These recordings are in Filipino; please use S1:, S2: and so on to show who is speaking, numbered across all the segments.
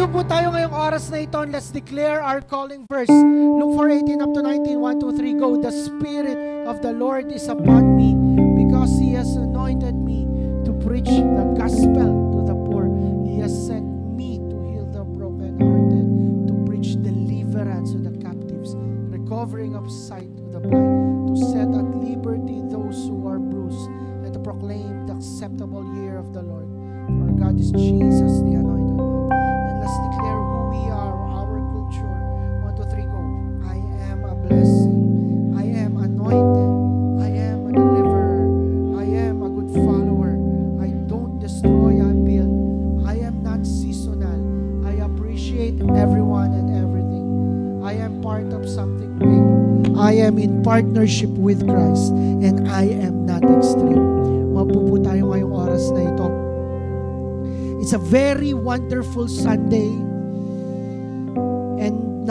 S1: Tumayo po tayo ngayong oras na ito and let's declare our calling verse. Luke 4:18 up to 19, 1, 2, 3, go. The Spirit of the Lord is upon me because He has anointed me to preach the gospel to the poor. He has sent me to heal the brokenhearted, to preach deliverance to the captives, recovering of sight to the blind, to set at liberty those who are bruised, and to proclaim the acceptable year of the Lord. Our God is Jesus, the Anointed One. And let's declare who we are, our culture. 1, 2, 3, go. I am a blessing. I am anointed. I am a deliverer. I am a good follower. I don't destroy, I build. I am not seasonal. I appreciate everyone and everything. I am part of something big. I am in partnership with Christ. And I am not extreme. Mapupo tayo ngayong oras na ito. It's a very wonderful Sunday and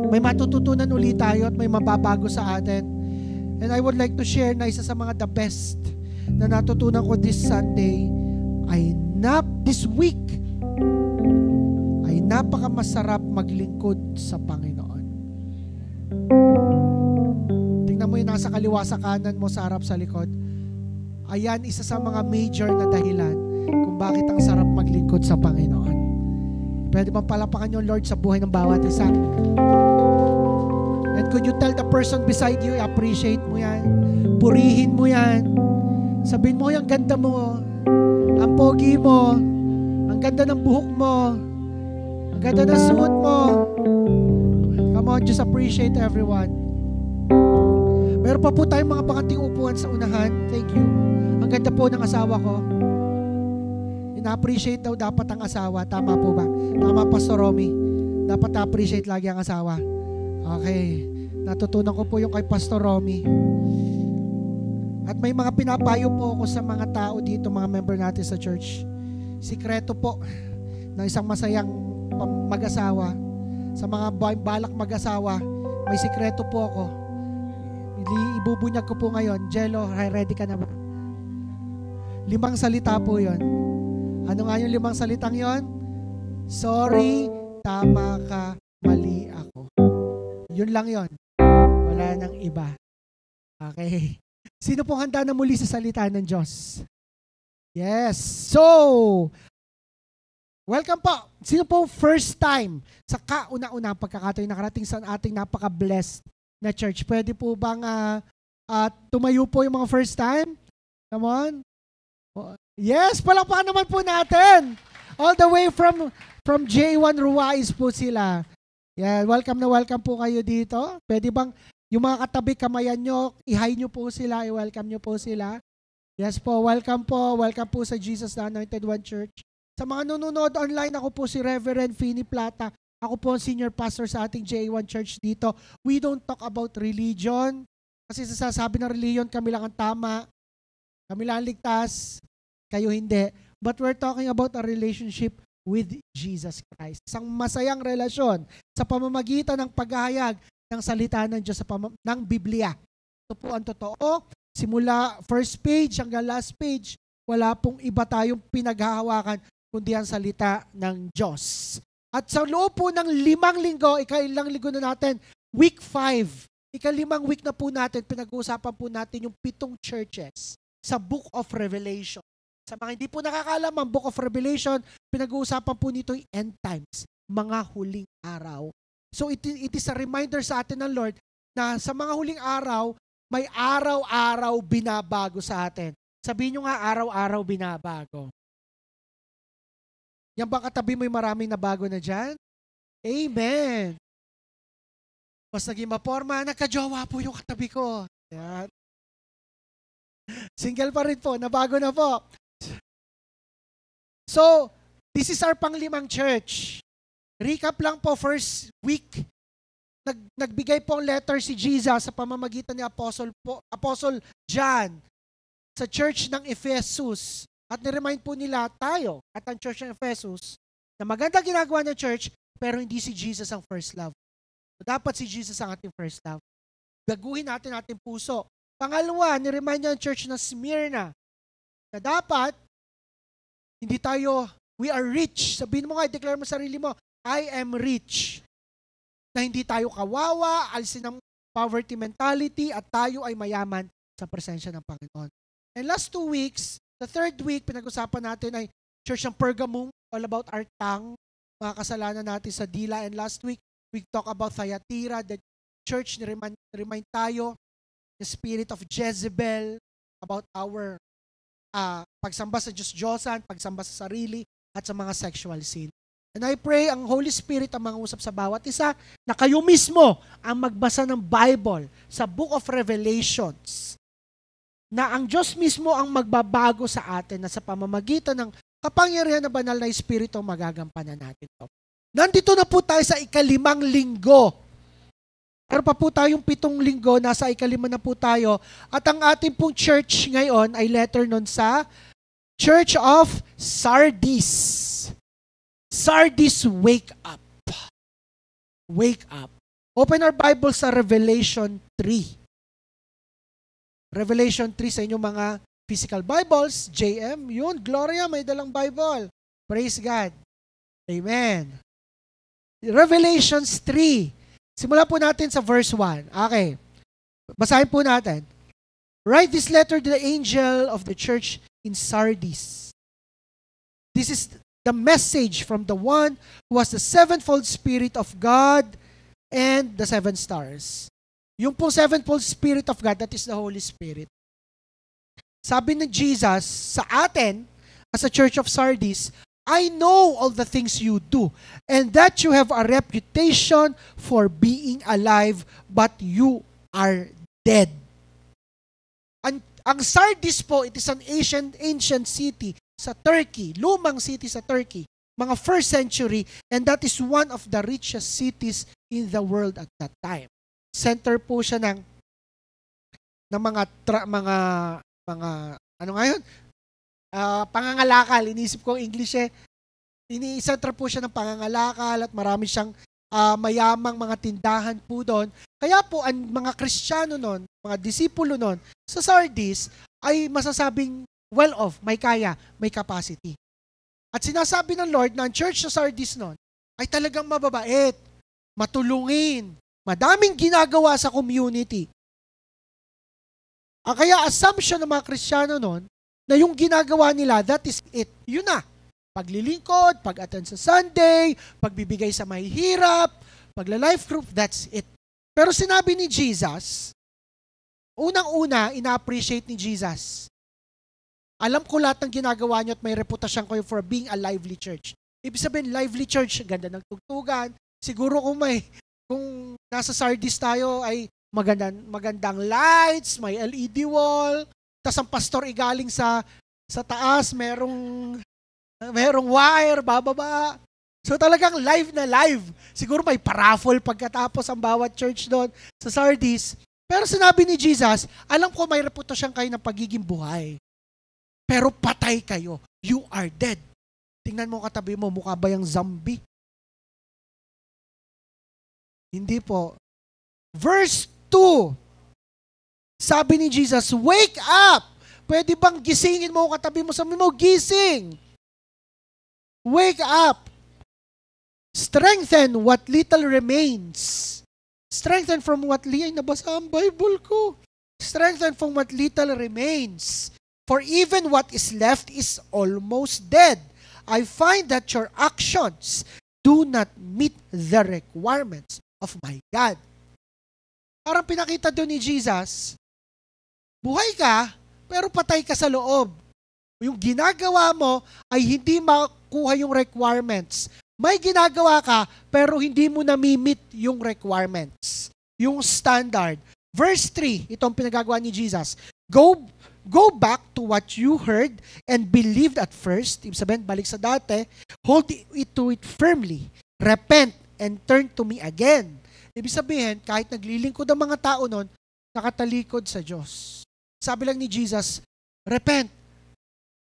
S1: may matututunan ulit tayo at may mababago sa atin. And I would like to share na isa sa mga the best na natutunan ko this Sunday this week ay napakamasarap maglingkod sa Panginoon. Tingnan mo yung nasa kaliwa sa kanan mo, sa harap, sa likod. Ayan, isa sa mga major na dahilan kung bakit ang sarap maglingkod sa Panginoon. Pwede bang palapakan yung Lord sa buhay ng bawat isa? And could you tell the person beside you, appreciate mo yan, purihin mo yan, sabihin mo, ang ganda mo, ang pogi mo, ang ganda ng buhok mo, ang ganda ng suot mo. Come on, just appreciate everyone. Meron pa po tayong mga bakanting upuan sa unahan. Thank you. Ang ganda po ng asawa ko. Ina-appreciate daw dapat ang asawa. Tama po ba? Tama, Pastor Romy. Dapat na-appreciate lagi ang asawa. Okay. Natutunan ko po yung kay Pastor Romy. At may mga pinapayo po ako sa mga tao dito, mga member natin sa church. Sikreto po ng isang masayang mag-asawa. Sa mga balak mag-asawa, may sikreto po ako. Ibubunyag ko po ngayon. Jello, ready ka na ba? 5 salita po yon. Ano nga yung 5 salitang yon? Sorry, tama ka, mali ako. Yun lang yon. Wala nang iba. Okay. Sino pong handa na muli sa salita ng Diyos? Yes. So, welcome po. Sino po first time sa kauna-una pagkakataon nakarating sa ating napaka-blessed na church? Pwede po bang tumayo po yung mga first time? Come on. Yes, palakpakan naman po natin. All the way from J1 Ruwais po sila. Yeah, welcome na welcome po kayo dito. Pwede bang yung mga katabi kamayan nyo, i-hi nyo po sila, i-welcome nyo po sila. Yes po, welcome po. Welcome po sa Jesus the Anointed One Church. Sa mga nanonood online, ako po si Reverend Finney Plata. Ako po ang senior pastor sa ating J1 Church dito. We don't talk about religion. Kasi sasabi ng religion, kami lang ang tama. Kami lang ang ligtas. Kayo hindi. But we're talking about a relationship with Jesus Christ. Isang masayang relasyon sa pamamagitan ng paghahayag ng salita ng Diyos ng Biblia. Ito po ang totoo. Simula first page hanggang last page, wala pong iba tayong pinaghahawakan kundi ang salita ng Diyos. At sa loob po ng 5 linggo, ikailang linggo na natin, week 5, ika-5 week na po natin, pinag-uusapan po natin yung 7 churches sa Book of Revelation. Sa mga hindi po nakakalam, ang Book of Revelation, pinag-uusapan po nito yung end times, mga huling araw. So it is a reminder sa atin ng Lord na sa mga huling araw, may araw-araw binabago sa atin. Sabihin nyo nga, araw-araw binabago. Yan ba katabi mo yung maraming nabago na dyan? Amen. Mas naging maporma, nagka-jowa po yung katabi ko. Yan. Single pa rin po, nabago na po. So, this is our pang-5 church. Recap lang po, first week, nagbigay po ang letter si Jesus sa pamamagitan ni Apostle John sa church ng Ephesus. At niremind po nila tayo at ang church ng Ephesus na maganda ginagawa ng church pero hindi si Jesus ang first love. So, dapat si Jesus ang ating first love. Baguhin natin ating puso. Pangalawa, niremind niya ang church ng Smyrna na dapat hindi tayo We are rich. Sabihin mo nga, i-declare mo sarili mo, I am rich. Na hindi tayo kawawa, alisin ang poverty mentality, at tayo ay mayaman sa presensya ng Panginoon. And last 2 weeks, the third week, pinag-usapan natin ay Church ng Pergamum, all about our tongue, mga kasalanan natin sa dila. And last week, we talk about Thyatira, the church, remind tayo, the spirit of Jezebel, about our pagsamba sa Diyos-Diyosan, pagsamba sa sarili, at sa mga sexual sin. And I pray ang Holy Spirit ang mangusap sa bawat isa na kayo mismo ang magbasa ng Bible sa Book of Revelations. Na ang Diyos mismo ang magbabago sa atin na sa pamamagitan ng kapangyarihan na banal na Espiritu magagampanan natin ito. Nandito na po tayo sa 5 linggo. Pero pa po tayong 7 linggo, nasa 5 na po tayo. At ang ating pong church ngayon ay letter nun sa Church of Sardis. Sardis, wake up. Wake up. Open our Bible sa Revelation 3. Revelation 3 sa inyong mga physical Bibles, JM, yun, Gloria, may dalang Bible. Praise God. Amen. Revelations 3. Simula po natin sa verse 1. Okay. Basahin po natin. Write this letter to the angel of the church in Sardis. This is the message from the one who has the sevenfold Spirit of God and the 7 stars. Yung pong sevenfold Spirit of God, that is the Holy Spirit. Sabi ng Jesus sa atin, as a church of Sardis, I know all the things you do, and that you have a reputation for being alive, but you are dead. Ang Sardis po, it is an ancient city sa Turkey, lumang city sa Turkey, mga 1st century, and that is one of the richest cities in the world at that time. Center po siya ng mga ano nga yun? Pangangalakal. Inisip ko English eh. Center po siya ng pangangalakal at marami siyang mayamang mga tindahan po doon. Kaya po ang mga Kristiyano noon, mga disipulo noon, sa Sardis ay masasabing well-off, may kaya, may capacity. At sinasabi ng Lord na ang church sa Sardis noon ay talagang mababait, matulungin, madaming ginagawa sa community. Kaya assumption ng mga Kristiyano noon na yung ginagawa nila, that is it. Yun na. Paglilingkod, pag-attend sa Sunday, pagbibigay sa mahihirap, pagla-life group, that's it. Pero sinabi ni Jesus, unang-una, ina-appreciate ni Jesus. Alam ko lahat ng ginagawa niyo at may reputasyon kayo for being a lively church. Ibig sabihin, lively church, ganda ng tugtugan. Siguro kung nasa Sardis tayo ay magandang lights, may LED wall, tas ang pastor igaling sa taas, merong wire, bababa. So talagang live na live. Siguro may paraffle pagkatapos ang bawat church doon sa Sardis. Pero sinabi ni Jesus, alam ko may reputasyon kayo ng pagiging buhay. Pero patay kayo. You are dead. Tingnan mo katabi mo, mukha ba yung zombie? Hindi po. Verse 2. Sabi ni Jesus, wake up! Pwede bang gisingin mo katabi mo? Sabi mo, gising! Wake up! Strengthen what little remains. Strengthen from what little... Ay, nabasa ang Bible ko. Strengthen from what little remains. For even what is left is almost dead. I find that your actions do not meet the requirements of my God. Parang pinakita doon ni Jesus, buhay ka, pero patay ka sa loob. Yung ginagawa mo ay hindi makuha yung requirements. May ginagawa ka, pero hindi mo na-meet yung requirements. Yung standard. Verse 3, itong pinagagawa ni Jesus. Go back to what you heard and believed at first. Ibig sabihin, balik sa dati. Hold it to it firmly. Repent and turn to me again. Ibig sabihin, kahit naglilingkod ang mga tao nun, nakatalikod sa Diyos. Sabi lang ni Jesus, repent.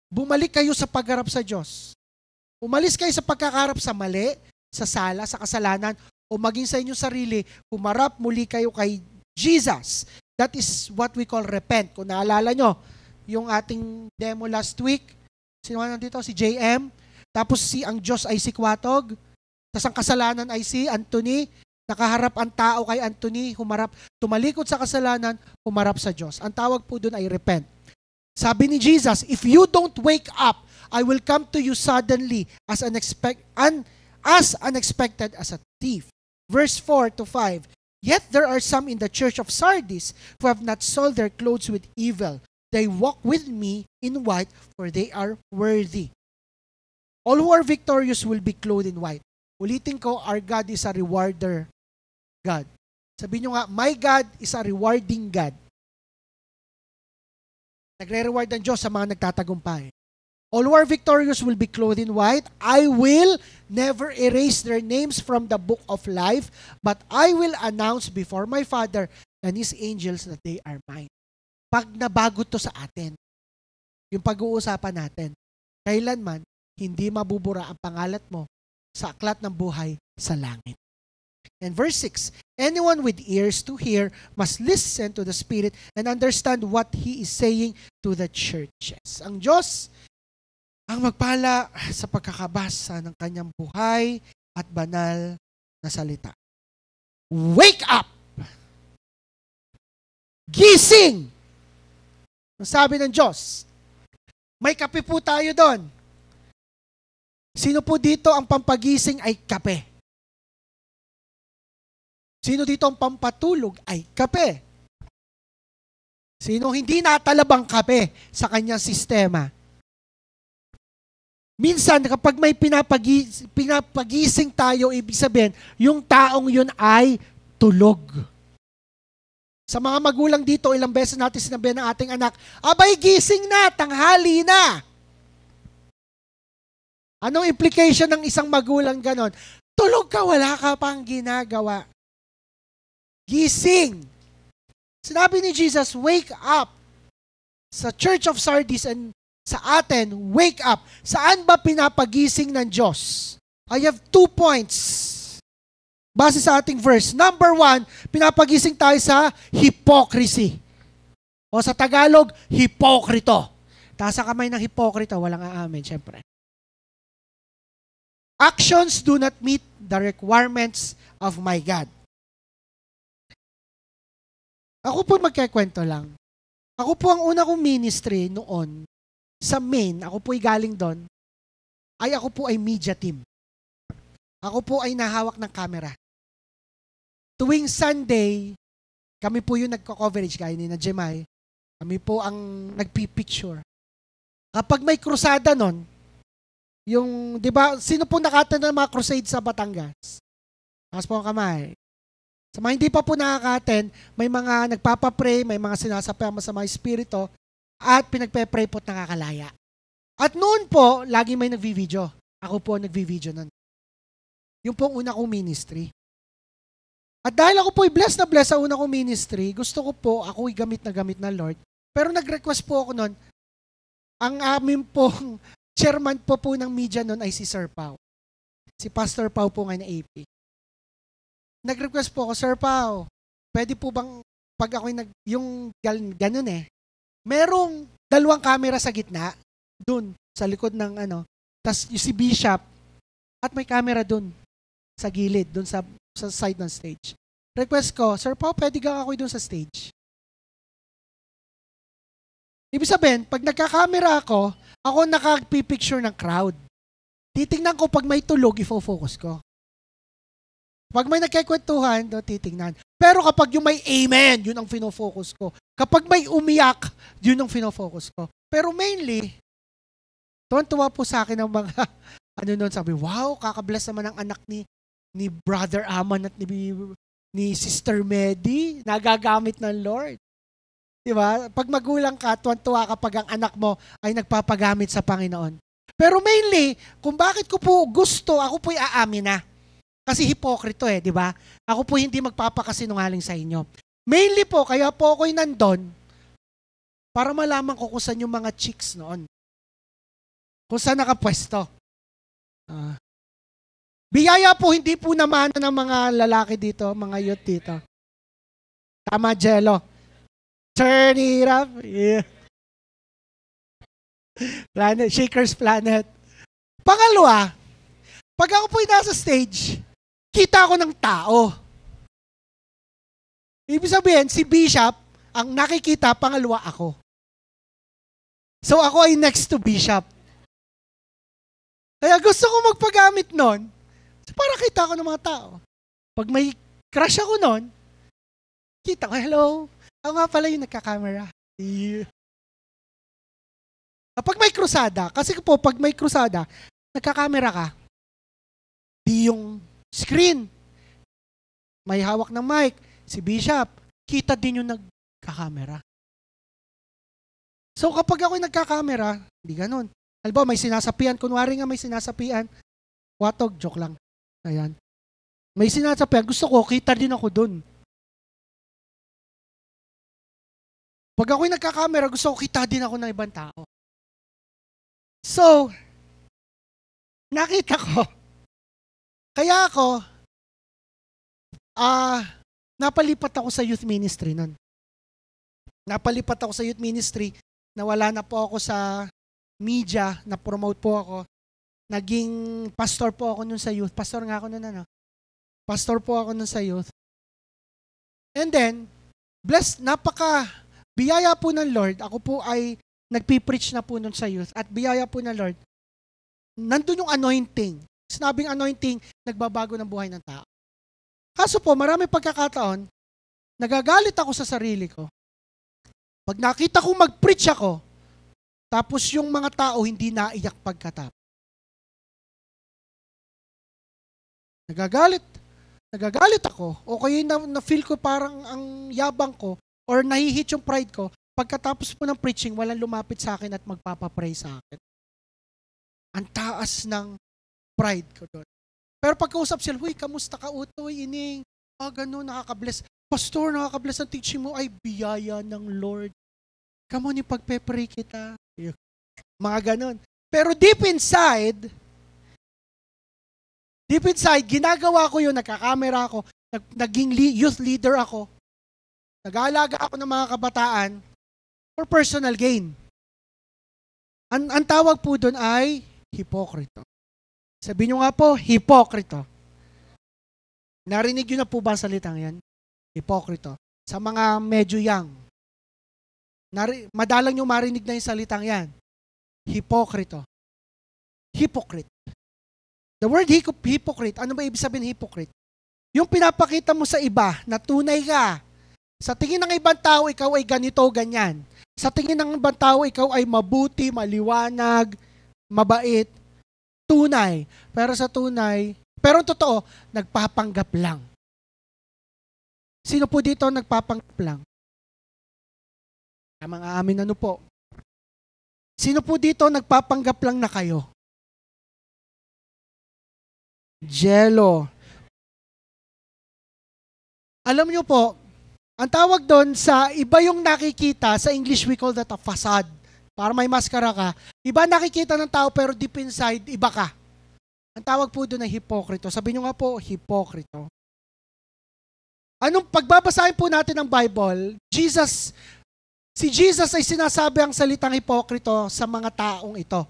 S1: Bumalik kayo sa pagharap sa Diyos. Umalis kayo sa pagkakarap sa mali, sa sala, sa kasalanan, o maging sa inyong sarili, humarap muli kayo kay Jesus. That is what we call repent. Kung naalala nyo, yung ating demo last week, sino nandito? Si JM. tapos ang Diyos ay si Kwatog, tapos ang kasalanan ay si Anthony, nakaharap ang tao kay Anthony, tumalikod sa kasalanan, humarap sa Diyos. Ang tawag po doon ay repent. Sabi ni Jesus, if you don't wake up, I will come to you suddenly as unexpected as a thief. Verse 4 to 5. Yet there are some in the church of Sardis who have not sold their clothes with evil. They walk with me in white, for they are worthy. All who are victorious will be clothed in white. Ulitin ko, our God is a rewarder God. Sabihin nyo nga, my God is a rewarding God. Nagre-reward ang Diyos sa mga nagtatagumpay. All who are victorious will be clothed in white. I will never erase their names from the book of life, but I will announce before my Father and His angels that they are mine. Pag nabago to sa atin, yung pag-uusapan natin, kailanman, hindi mabubura ang pangalat mo sa aklat ng buhay sa langit. And verse 6, anyone with ears to hear must listen to the Spirit and understand what He is saying to the churches. Ang Diyos ang magpala sa pagkakabasa ng kanyang buhay at banal na salita. Wake up! Gising! Ang sabi ng Diyos. May kape po tayo doon. Sino po dito ang pampagising ay kape? Sino dito ang pampatulog ay kape? Sino hindi natalabang kape sa kanyang sistema? Minsan, kapag may pinapagising tayo, ibig sabihin, yung taong yun ay tulog. Sa mga magulang dito, ilang beses natin sinabi ng ating anak, abay, gising na, tanghali na. Anong implication ng isang magulang ganon? Tulog ka, wala ka pang ginagawa. Gising. Sinabi ni Jesus, wake up. Sa Church of Sardis and sa atin, wake up. Saan ba pinapagising ng Diyos? I have 2 points. Base sa ating verse. Number 1, pinapagising tayo sa hypocrisy. O sa Tagalog, hipokrito. Taas sa kamay ng hipokrito, walang aamin, syempre. Actions do not meet the requirements of my God. Ako po magkikwento lang. Ako po ang una kong ministry noon, sa Maine, ako po'y galing doon, ako po ay media team. Ako po ay nahawak ng camera. Tuwing Sunday, kami po yung nagko-coverage, gaya ni na Jemay. Kami po ang nagpipicture. Kapag may krusada nun, yung, di ba, sino po nakatanda ng mga crusade sa Batangas? Taas po ang kamay. Sa mga hindi pa po nakaka-attend, may mga nagpapapray, may mga sinasapama sa mga espiritu, at pinagpe-pray po't nakakalaya. At noon po, lagi may nagvi-video. Ako po nagvi-video nun. Yung pong una kong ministry. At dahil ako po'y blessed na blessed sa una kong ministry, gusto ko po, ako'y gamit na gamit ng Lord. Pero nag-request po ako nun, ang amin pong chairman po ng media nun ay si Sir Pao. Si Pastor Pao po ngayon na AP. Nag-request po ako, Sir Pao, pwede po bang, pag ako'y yung ganun merong 2 camera sa gitna, dun, sa likod ng tas si Bishop, at may camera dun, sa gilid, dun sa side ng stage. Request ko, Sir Pao, pwede ka ako dun sa stage. Ibig sabihin, pag nagka-camera ako nakapipicture ng crowd. Titingnan ko pag may tulog, ifo-focus ko. Pag may nagkikwentuhan, titingnan. Pero kapag yung may amen, yun ang fino-focus ko. Kapag may umiyak, yun ang fino-focus ko. Pero mainly, tuwan-tuwa po sa akin ang mga, nun, sabi, wow, kakabless naman ang anak ni Brother Aman at ni Sister Medi, nagagamit ng Lord. Diba? Pag magulang ka, tuwan-tuwa kapag ang anak mo ay nagpapagamit sa Panginoon. Pero mainly, kung bakit ko po gusto, ako po'y aamin na. Kasi hipokrito di ba? Ako po hindi magpapakasinungaling sa inyo. Mainly po, kaya po ako'y nandun para malaman ko kung saan yung mga chicks noon. Kung saan nakapwesto. Biyaya po, hindi po naman ng mga lalaki dito, mga youth dito. Tama, Jello. Turn it up. Yeah. Planet, Shaker's Planet. Pangalawa, pag ako po'y nasa stage, kita ako ng tao. Ibig sabihin, si Bishop, ang nakikita, pangalawa ako. So ako ay next to Bishop. Kaya gusto ko magpagamit nun, para kita ko ng mga tao. Pag may crush ako nun, kita ko, hello, ako nga pala yung nagka-camera. Yeah. Kapag may krusada, kasi po, pag may krusada, nagka-camera ka, di yung screen, may hawak ng mic, si Bishop, kita din yung nagka-camera. So kapag ako'y nagka-camera, hindi ganun. Halimbawa, may sinasapian, kunwari nga may sinasapian, watog, joke lang. Ayan. May sinasapian, gusto ko, kita din ako dun. Pag ako'y nagka-camera, gusto ko, kita din ako ng ibang tao. So, nakita ko, kaya ako, napalipat ako sa youth ministry nun. Napalipat ako sa youth ministry, nawala na po ako sa media, na-promote po ako. Naging pastor po ako nun sa youth. Pastor nga ako nun, ano? Pastor po ako nun sa youth. And then, biyaya po ng Lord, ako po ay nagpipreach na po nun sa youth, at biyaya po ng Lord, nandun yung anointing. Sinabing anointing, nagbabago ng buhay ng tao. Kaso po, marami pagkakataon, nagagalit ako sa sarili ko. Pag nakita kong mag-preach ako, tapos yung mga tao hindi naiyak pagkatapos. Nagagalit ako. O kaya na-feel ko parang ang yabang ko or nahihit yung pride ko. Pagkatapos po ng preaching, walang lumapit sa akin at magpapapray sa akin. Ang taas ng pride ko doon. Pero pagkausap sila, huy, kamusta ka, Utoy, ining? Ganun, nakakabless. Pastor, nakakabless ang teaching mo ay biyaya ng Lord. Come on, ipagpe-pray kita. Mga ganun. Pero deep inside, ginagawa ko yun, nagkakamera ako, naging youth leader ako, nag-aalaga ako ng mga kabataan for personal gain. Ang tawag po doon ay hipokrito. Sabihin nyo nga po, hipokrito. Narinig nyo na po ba ang salitang yan? Hipokrito. Sa mga medyo young. Madalang nyo marinig na yung salitang yan. Hipokrito. Hypocrite. The word hypocrite, ano ba ibig sabihin hypocrite? Yung pinapakita mo sa iba na tunay ka. Sa tingin ng ibang tao, ikaw ay ganito, ganyan. Sa tingin ng ibang tao, ikaw ay mabuti, maliwanag, mabait, tunay. Pero totoo, nagpapanggap lang. Sino po dito nagpapanggap lang? Mga amin ano po? Sino po dito nagpapanggap lang na kayo? Jello. Alam nyo po, ang tawag doon sa iba yung nakikita, sa English we call that a facade. Para may maskara ka. Iba nakikita ng tao pero deep inside, iba ka. Ang tawag po doon ay hipokrito. Sabi nyo nga po, hipokrito. Anong pagbabasahin po natin ng Bible, si Jesus ay sinasabi ang salitang hipokrito sa mga taong ito.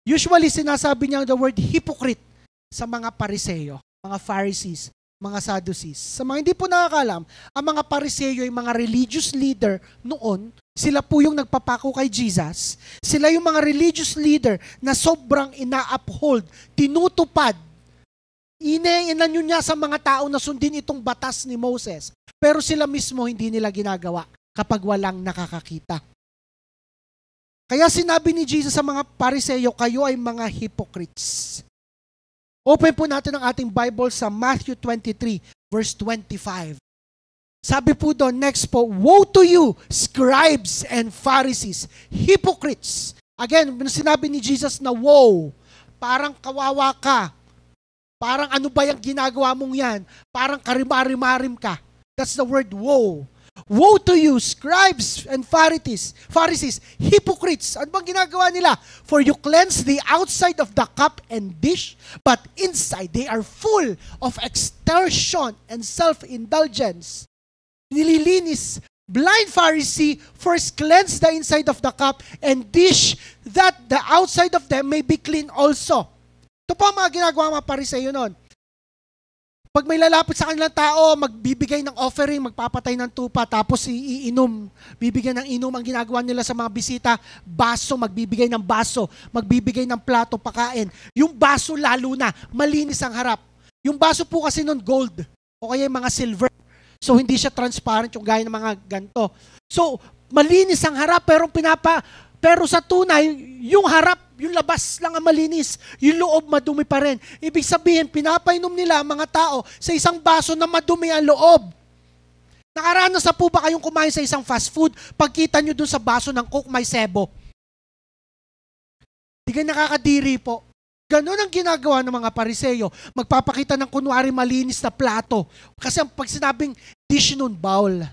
S1: Usually sinasabi niya the word hypocrite sa mga Pariseo, mga Pharisees, mga Sadducees. Sa mga hindi po nakakalam, ang mga Pariseo ay mga religious leader noon. Sila po yung nagpapako kay Jesus. Sila yung mga religious leader na sobrang ina-uphold, tinutupad, inanyo niya sa mga tao na sundin itong batas ni Moses. Pero sila mismo hindi nila ginagawa kapag walang nakakakita. Kaya sinabi ni Jesus sa mga Pariseo, kayo ay mga hypocrites. Open po natin ang ating Bible sa Matthew 23, verse 25. Sabi po doon, next po, woe to you, scribes and Pharisees, hypocrites. Again, sinabi ni Jesus na woe, parang kawawa ka. Parang ano ba yung ginagawa mong yan? Parang karimarimarim ka. That's the word woe. Woe to you, scribes and Pharisees, hypocrites. Ano bang ginagawa nila? For you cleanse the outside of the cup and dish, but inside they are full of extortion and self-indulgence. Nililinis. Blind Pharisee, first cleanse the inside of the cup and dish, that the outside of them may be clean also. Ito po ang mga ginagawa mga Pariseo noon. Pag may lalapit sa kanilang tao, magbibigay ng offering, magpapatay ng tupa, tapos iinom. Bibigyan ng inom ang ginagawa nila sa mga bisita. Baso, magbibigay ng baso. Magbibigay ng plato, pakain. Yung baso lalo na, malinis ang harap. Yung baso po kasi nun gold. O kaya yung mga silver. So hindi siya transparent yung gaya ng mga ganto. So malinis ang harap pero sa tunay, yung harap, yung labas lang ang malinis, yung loob madumi pa rin. Ibig sabihin, pinapainom nila ang mga tao sa isang baso na madumi ang loob. Nakaranas na po ba kayong kumain sa isang fast food, pagkita nyo dun sa baso ng Coke may sebo? Di kayo nakakadiri po. Ganon ang ginagawa ng mga Pariseo. Magpapakita ng kunwari malinis na plato. Kasi pag sinabing dish nun, bowl.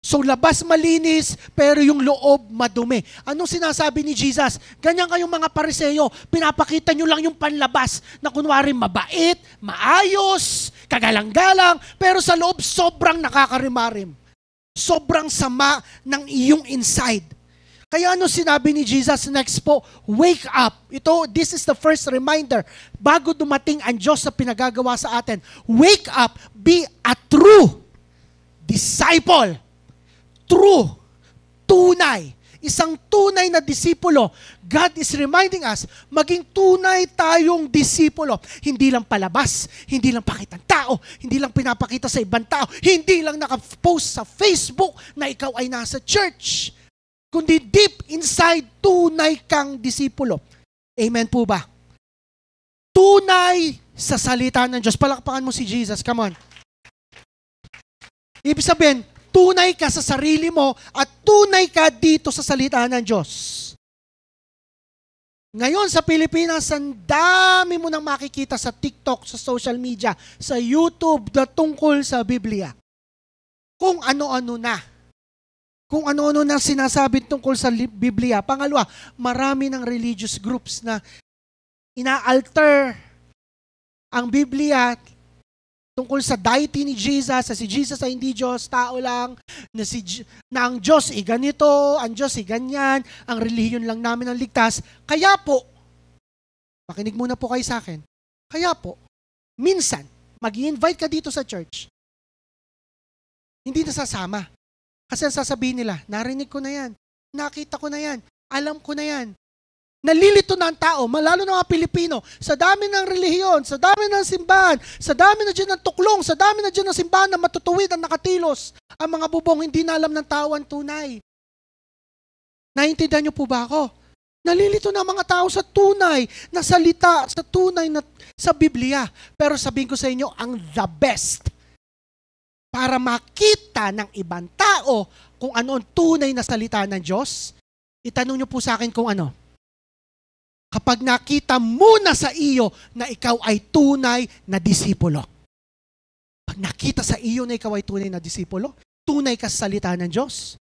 S1: So labas malinis, pero yung loob madumi. Anong sinasabi ni Jesus? Ganyan kayong mga Pariseo, pinapakita nyo lang yung panlabas na kunwari mabait, maayos, kagalang-galang, pero sa loob sobrang nakakarimarim. Sobrang sama ng iyong inside. Kaya ano sinabi ni Jesus next po? Wake up. This is the first reminder. Bago dumating ang Diyos na pinagagawa sa atin, wake up, be a true disciple. True, tunay, isang tunay na disipulo. God is reminding us, maging tunay tayong disipulo. Hindi lang palabas, hindi lang pakitang tao, hindi lang pinapakita sa ibang tao, hindi lang nakapost sa Facebook na ikaw ay nasa church, kundi deep inside, tunay kang disipulo. Amen po ba? Tunay sa salita ng Diyos. Palakpakan mo si Jesus, come on. Ibig sabihin, tunay ka sa sarili mo at tunay ka dito sa salita ng Diyos. Ngayon sa Pilipinas, ang dami mo nang makikita sa TikTok, sa social media, sa YouTube na tungkol sa Biblia. Kung ano-ano na. Kung ano-ano na sinasabi tungkol sa Biblia. Pangalawa, marami ng religious groups na ina-alter ang Biblia tungkol sa deity ni Jesus, na si Jesus ay hindi Diyos, tao lang, na ang Diyos ay ganito, ang Diyos ay ganyan, ang relihiyon lang namin ang ligtas. Kaya po, makinig muna po kayo sa akin, kaya po, minsan, mag-i-invite ka dito sa church, hindi nasasama. Kasi ang sasabihin nila, narinig ko na yan, nakita ko na yan, alam ko na yan. Nalilito na ang tao, malalo na mga Pilipino, sa dami ng relihiyon, sa dami ng simbahan, sa dami na dyan ng tuklong, sa dami na dyan ng simbahan na matutuwid ang nakatilos, ang mga bubong hindi na alam ng tao ang tunay. Naiintindihan niyo po ba ako? Nalilito na mga tao sa tunay na salita, sa tunay na sa Biblia. Pero sabihin ko sa inyo, ang the best para makita ng ibang tao kung ano ang tunay na salita ng Diyos, itanong niyo po sa akin kung ano. Kapag nakita muna sa iyo na ikaw ay tunay na disipulo. Pag nakita sa iyo na ikaw ay tunay na disipulo, tunay ka sa salita ng Diyos,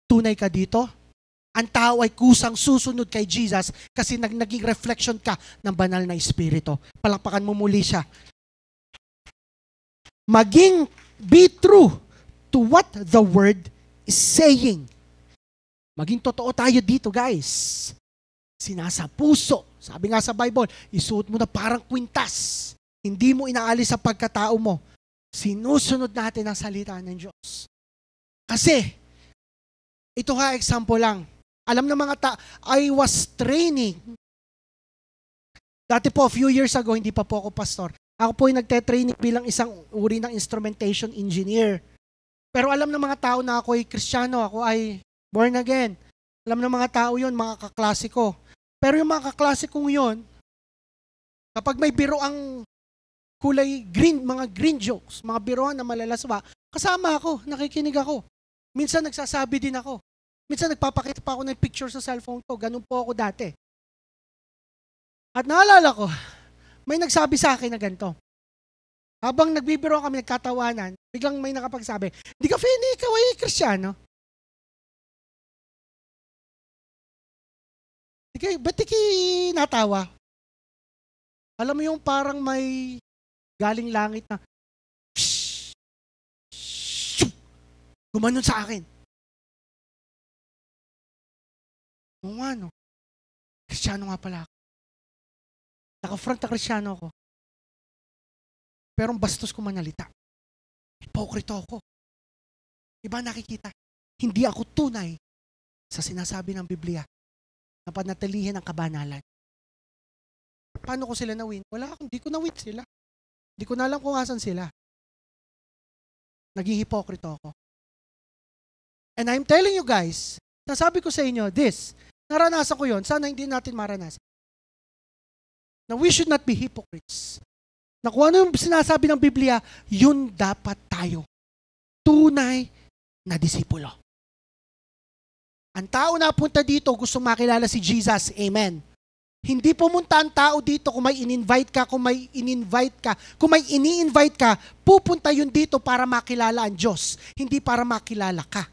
S1: tunay ka dito, ang tao ay kusang susunod kay Jesus kasi naging reflection ka ng banal na Espiritu. Palakpakan mo muli siya. Be true to what the Word is saying. Maging totoo tayo dito, guys. Sinasa puso. Sabi nga sa Bible, isuot mo na parang kwintas. Hindi mo inaalis sa pagkatao mo. Sinusunod natin ang salita ng Diyos. Kasi, ito nga example lang. Alam ng mga I was training. Dati po, a few years ago, hindi pa po ako pastor. Ako po ay nagte-training bilang isang uri ng instrumentation engineer. Pero alam ng mga tao na ako ay Kristiyano, ako ay born again. Alam ng mga tao yun, mga kaklasiko. Pero yung mga kaklasikong yun, kapag may biro ang kulay green, mga green jokes, mga biroan na malalaswa, kasama ako, nakikinig ako. Minsan nagsasabi din ako. Minsan nagpapakita pa ako ng picture sa cellphone ko. Ganun po ako dati. At naalala ko, may nagsabi sa akin na ganito. Habang nagbibiro kami, nagkatawanan, biglang may nakapagsabi, "Di ka, Feni, ikaw ay Kristiyano?" Ba't di natawa? Alam mo yung parang may galing langit na gumanon sa akin. Oo nga, no? Kristiyano nga pala ako. Naka-front na Kristyano ako. Pero ang bastos ko manalita. Hipokrito ako. Iba nakikita. Hindi ako tunay sa sinasabi ng Biblia na panatilihin ang kabanalan. Paano ko sila na-win? Wala akong, di ko na-win sila. Di ko na alam kung asan sila. Naging hipokrito ako. And I'm telling you guys, nasabi ko sa inyo, naranasan ko yon, sana hindi natin maranasan. Na we should not be hypocrites. Na kung ano yung sinasabi ng Biblia, yun dapat tayo. Tunay na disipulo. Ang tao na punta dito, gusto makilala si Jesus. Amen. Hindi pumunta ang tao dito kung may in-invite ka, kung may ini-invite ka, pupunta yun dito para makilala ang Diyos, hindi para makilala ka.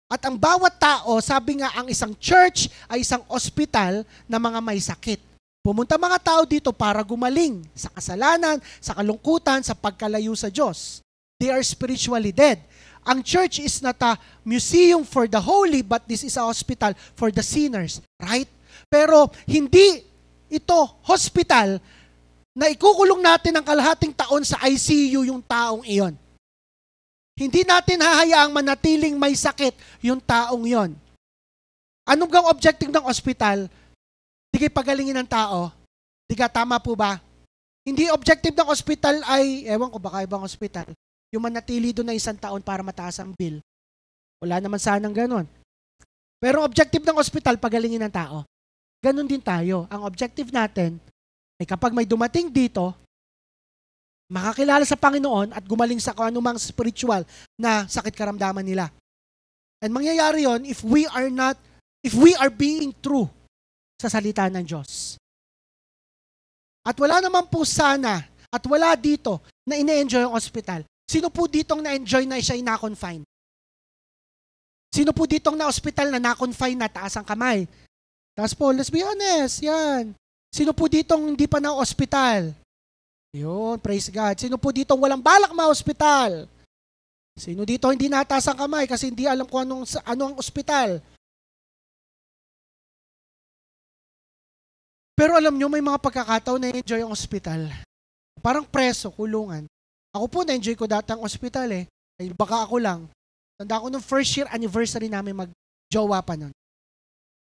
S1: At ang bawat tao, sabi nga, ang isang church ay isang ospital na mga may sakit. Pumunta mga tao dito para gumaling sa kasalanan, sa kalungkutan, sa pagkalayo sa Diyos. They are spiritually dead. Ang church is not a museum for the holy, but this is a hospital for the sinners. Right? Pero hindi ito hospital na ikukulong natin ang kalahating taon sa ICU yung taong iyon. Hindi natin hahayaang manatiling may sakit yung taong iyon. Anong gang objective ng hospital? Di kayo pagalingin ng tao? Di ka, tama po ba? Hindi objective ng hospital ay, ewan ko baka ibang hospital, yung manatili doon na 1 taon para mataas ang bill. Wala naman sanang ganon. Pero objective ng hospital, pagalingin ng tao. Ganon din tayo. Ang objective natin ay kapag may dumating dito, makakilala sa Panginoon at gumaling sa kung anumang spiritual na sakit karamdaman nila. And mangyayari yon if we are being true sa salita ng Diyos. At wala naman po sana, at wala dito na ine-enjoy ang hospital. Sino po ditong na-enjoy na siya na-confine? Sino po ditong na-hospital na na-confine na taas ang kamay? Tapos po, let's be honest, yan. Sino po ditong hindi pa na-hospital? Yun, praise God. Sino po ditong walang balak ma-hospital? Sino dito hindi nataas ang kamay kasi hindi alam kung ano ang hospital? Pero alam nyo, may mga pagkakataon na enjoy ang hospital. Parang preso, kulungan. Ako po, na-enjoy ko dati ang hospital eh. Ay, baka ako lang. Tanda ko nung first year anniversary namin mag-jowa pa nun.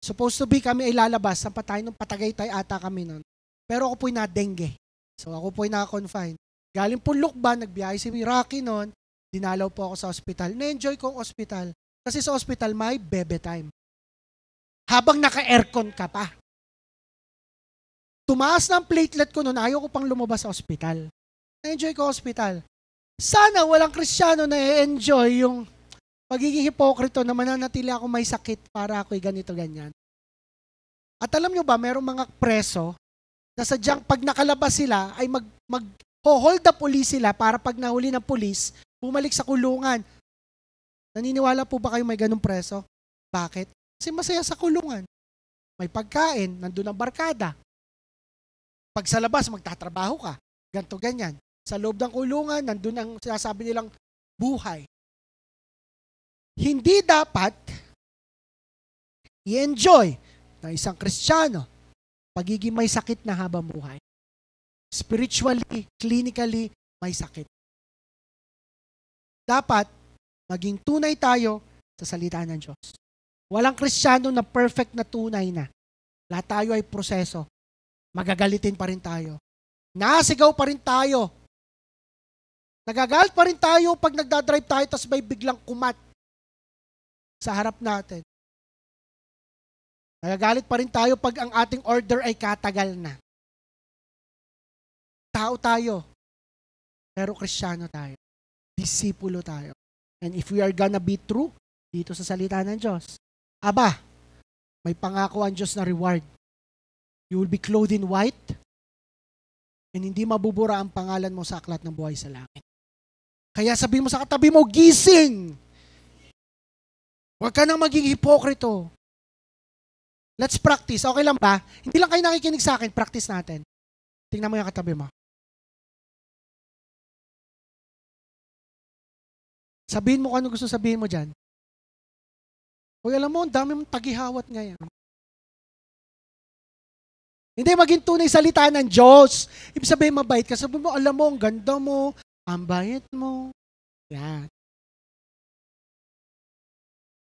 S1: Supposed to be kami ay lalabas. Saan pa tayo nung Patagaytay ata kami nun. Pero ako po'y na-dengue. So ako po'y na-confine. Galing po Lukban, nagbiyahe si Rocky nun. Dinalaw po ako sa hospital. Na-enjoy ko ang hospital. Kasi sa hospital may bebe time. Habang naka-aircon ka pa. Tumaas na ang platelet ko nun, ayaw ko pang lumabas sa hospital. Na-enjoy ko hospital. Sana walang Kristiyano na i-enjoy yung pagiging hipokrito na mananatili ako may sakit para ako'y ganito, ganyan. At alam nyo ba, merong mga preso na sadyang pag nakalabas sila ay mag-hold the police sila para pag nahuli ng police, bumalik sa kulungan. Naniniwala po ba kayo may ganong preso? Bakit? Kasi masaya sa kulungan. May pagkain, nandun ang barkada. Pag sa labas, magtatrabaho ka. Ganto, ganyan. Sa loob ng kulungan, nandun ang sinasabi nilang buhay. Hindi dapat i-enjoy ng isang Kristiyano pagiging may sakit na habang buhay. Spiritually, clinically, may sakit. Dapat maging tunay tayo sa salita ng Diyos. Walang Kristiyano na perfect na tunay na. Lahat tayo ay proseso. Magagalitin pa rin tayo. Nasigaw pa rin tayo. Nagagalit pa rin tayo pag nagdadrive tayo tapos may biglang kumat sa harap natin. Nagagalit pa rin tayo pag ang ating order ay katagal na. Tao tayo. Pero Kristiyano tayo. Disipulo tayo. And if we are gonna be true dito sa salita ng Diyos, aba, may pangako ang Diyos na reward. You will be clothed in white and hindi mabubura ang pangalan mo sa aklat ng buhay sa langit. Kaya sabihin mo sa katabi mo, gising! Huwag ka nang maging hipokrito. Let's practice. Okay lang ba? Hindi lang kayo nakikinig sa akin, practice natin. Tingnan mo yung katabi mo. Sabihin mo kung ano gusto sabihin mo dyan. Uy, alam mo, ang dami mong tagihawat ngayon. Hindi maging tunay salita ng Diyos. Ibig sabihin mabait ka. Sabi mo, alam mo, ang ganda mo, ang bait mo. Yan.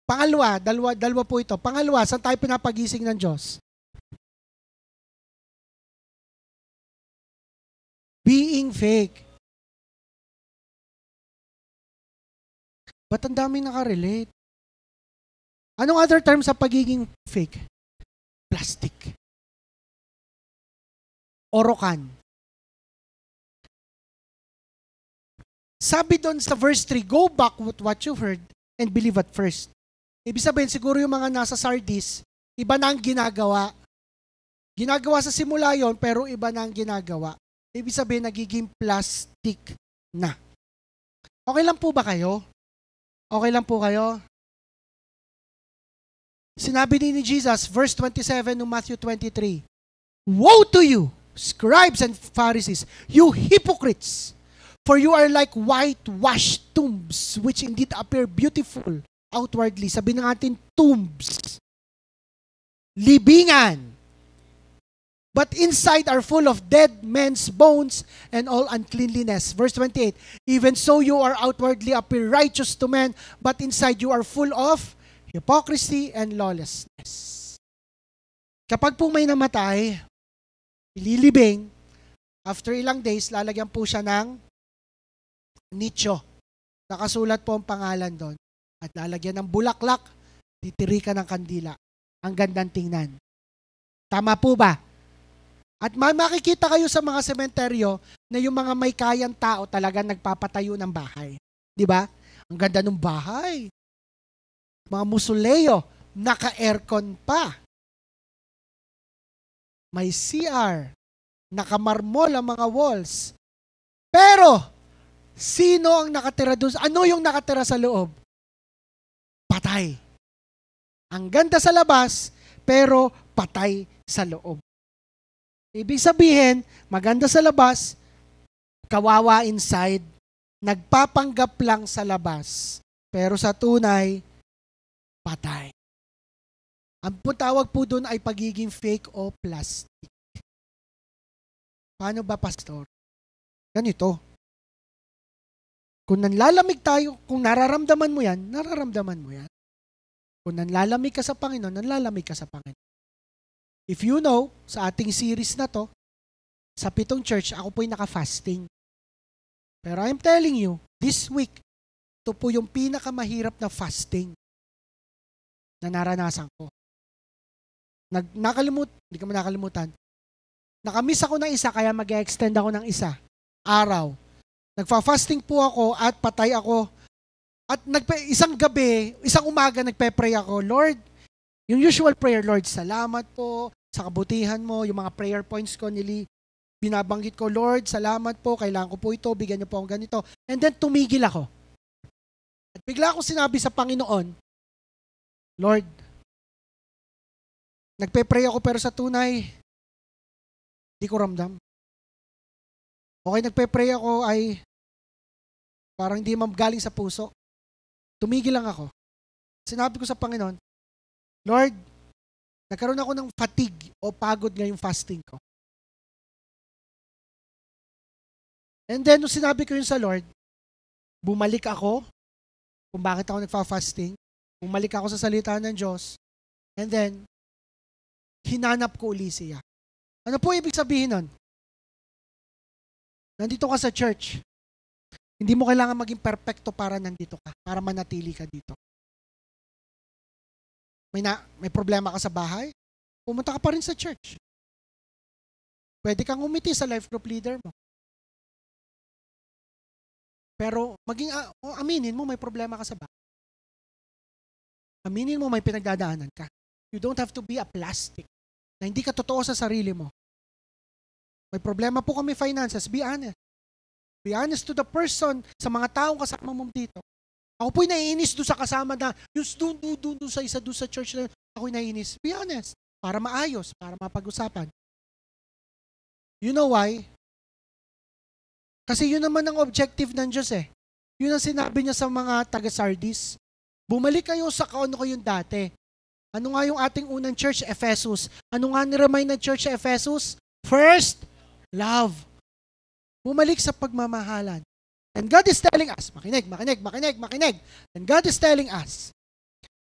S1: Pangalawa, dalawa po ito. Pangalawa, saan tayo pinapagising ng Diyos? Being fake. Ba't ang daming nakarelate? Anong other term sa pagiging fake? Plastic. Orokan. Sabi doon sa verse 3, go back with what you heard and believe at first. Ibig sabihin, siguro yung mga nasa Sardis, iba na ang ginagawa. Ginagawa sa simula yon, pero iba na ang ginagawa. Ibig sabihin, nagiging plastic na. Okay lang po ba kayo? Okay lang po kayo? Sinabi ni Jesus, verse 27 ng Matthew 23, woe to you, scribes and Pharisees, you hypocrites! For you are like whitewashed tombs, which indeed appear beautiful outwardly. Sabi ng atin, tombs. Libingan. But inside are full of dead men's bones and all uncleanliness. Verse 28, even so you are outwardly appear righteous to men, but inside you are full of hypocrisy and lawlessness. Kapag po may namatay, ililibing, after ilang days, lalagyan po siya ng nicho. Nakasulat po ang pangalan doon. At lalagyan ng bulaklak, titirikan ng kandila. Ang gandang tingnan. Tama po ba? At makikita kayo sa mga sementeryo na yung mga may kayang tao talaga nagpapatayo ng bahay. Di ba? Ang ganda ng bahay. Mga musoleo, naka-aircon pa. May CR, nakamarmol ang mga walls. Pero, sino ang nakatira doon? Ano yung nakatira sa loob? Patay. Ang ganda sa labas, pero patay sa loob. Ibig sabihin, maganda sa labas, kawawa inside, nagpapanggap lang sa labas, pero sa tunay, patay. Ang tawag po doon ay pagiging fake o plastic. Paano ba, pastor? Ganito. Kung nanlalamig tayo, kung nararamdaman mo yan, nararamdaman mo yan. Kung nanlalamig ka sa Panginoon, nanlalamig ka sa Panginoon. If you know, sa ating series na to, sa 7 church, ako po'y naka-fasting. Pero I'm telling you, this week, ito po yung pinakamahirap na fasting na naranasan ko. Hindi ka man nakalimutan. Nakamiss ako ng isa, kaya mag-extend ako ng isa. Araw. Nagfa-fasting po ako at patay ako. At isang gabi, isang umaga, nagpe-pray ako, Lord, yung usual prayer, Lord, salamat po sa kabutihan mo, yung mga prayer points ko, binabanggit ko, Lord, salamat po, kailangan ko po ito, bigyan niyo po akong ganito. And then tumigil ako. At bigla akong sinabi sa Panginoon, Lord, nagpe-pray ako pero sa tunay, di ko ramdam. Okay, nagpe-pray ako ay parang di magaling sa puso. Tumigil lang ako. Sinabi ko sa Panginoon, Lord, nagkaroon ako ng fatigue o pagod ngayong fasting ko. And then, nung sinabi ko yun sa Lord, bumalik ako kung bakit ako nagfa-fasting. Bumalik ako sa salita ng Diyos. And then, hinanap ko uli siya. Ano po ibig sabihin nun? Nandito ka sa church. Hindi mo kailangan maging perfecto para nandito ka, para manatili ka dito. May problema ka sa bahay, pumunta ka pa rin sa church. Pwede kang umiti sa life group leader mo. Pero aminin mo may problema ka sa bahay. Aminin mo may pinagdadaanan ka. You don't have to be a plastic na hindi ka totoo sa sarili mo. May problema po kami finances, be honest. Be honest to the person, sa mga taong kasama mo dito. Ako po'y naiinis doon sa kasama na, yung doon sa isa doon sa church na ako'y naiinis. Be honest. Para maayos, para mapag-usapan. You know why? Kasi yun naman ang objective ng Diyos eh. Yun ang sinabi niya sa mga taga-Sardis. Bumalik kayo sa kaano ko yung dati. Ano nga yung ating unang church, Ephesus? Ano nga ni-remind ng church sa Ephesus? First, love. Bumalik sa pagmamahalan. And God is telling us, makinig. And God is telling us,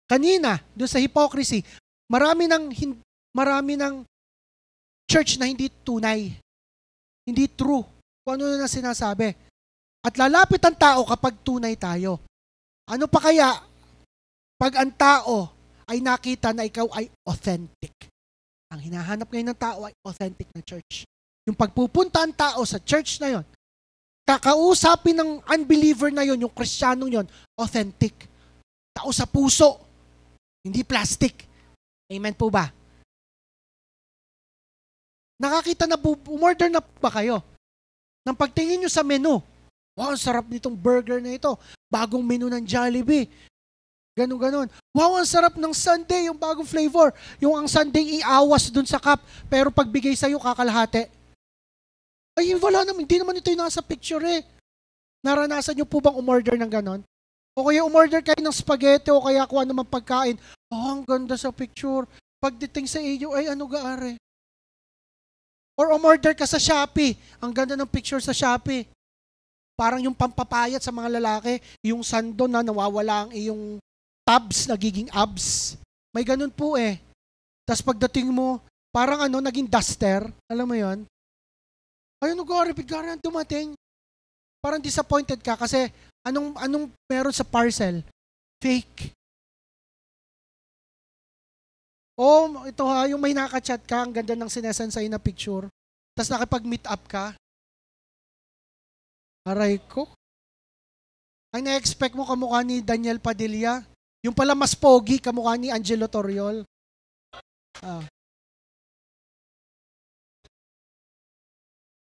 S1: kanina, doon sa hypocrisy, marami ng church na hindi tunay, hindi true, kung ano na sinasabi. At lalapit ang tao kapag tunay tayo. Ano pa kaya pag ang tao ay nakita na ikaw ay authentic? Ang hinahanap ngayon ng tao ay authentic na church. Yung pagpupunta ang tao sa church na yon, kakausapin ng unbeliever na yon, yung Kristiyanong yon, authentic. Tao sa puso, hindi plastic. Amen po ba? Nakakita na, umorder na ba kayo? Nang pagtingin nyo sa menu, wow, ang sarap nitong burger na ito. Bagong menu ng Jollibee. Ganon. Wow, ang sarap ng sundae, yung bagong flavor. Yung ang sundae iawas dun sa cup, pero pagbigay sa'yo, kakalahati. Ay, wala naman, hindi naman ito yung nasa picture eh. Naranasan nyo po bang umorder ng ganon? O kaya umorder kayo ng spaghetti o kaya kung ano man pagkain. Oh, ang ganda sa picture. Pagdating sa iyo, ay ano gaare. Or umorder ka sa Shopee. Ang ganda ng picture sa Shopee. Parang yung pampapayat sa mga lalaki, yung sando na nawawala ang iyong tabs, nagiging abs. May ganun po eh. Tapos pagdating mo, parang ano, naging duster. Alam mo yon? Ay, ano bigla dumating. Parang disappointed ka kasi anong meron sa parcel? Fake. Oh, ito ha, yung may nakachat ka, ang ganda ng sinesend sa'yo na picture. Tapos nakipag-meet up ka. Aray ko. Ang na-expect mo kamukha ni Daniel Padilla. Yung pala mas pogi, kamukha ni Angelo Toriol.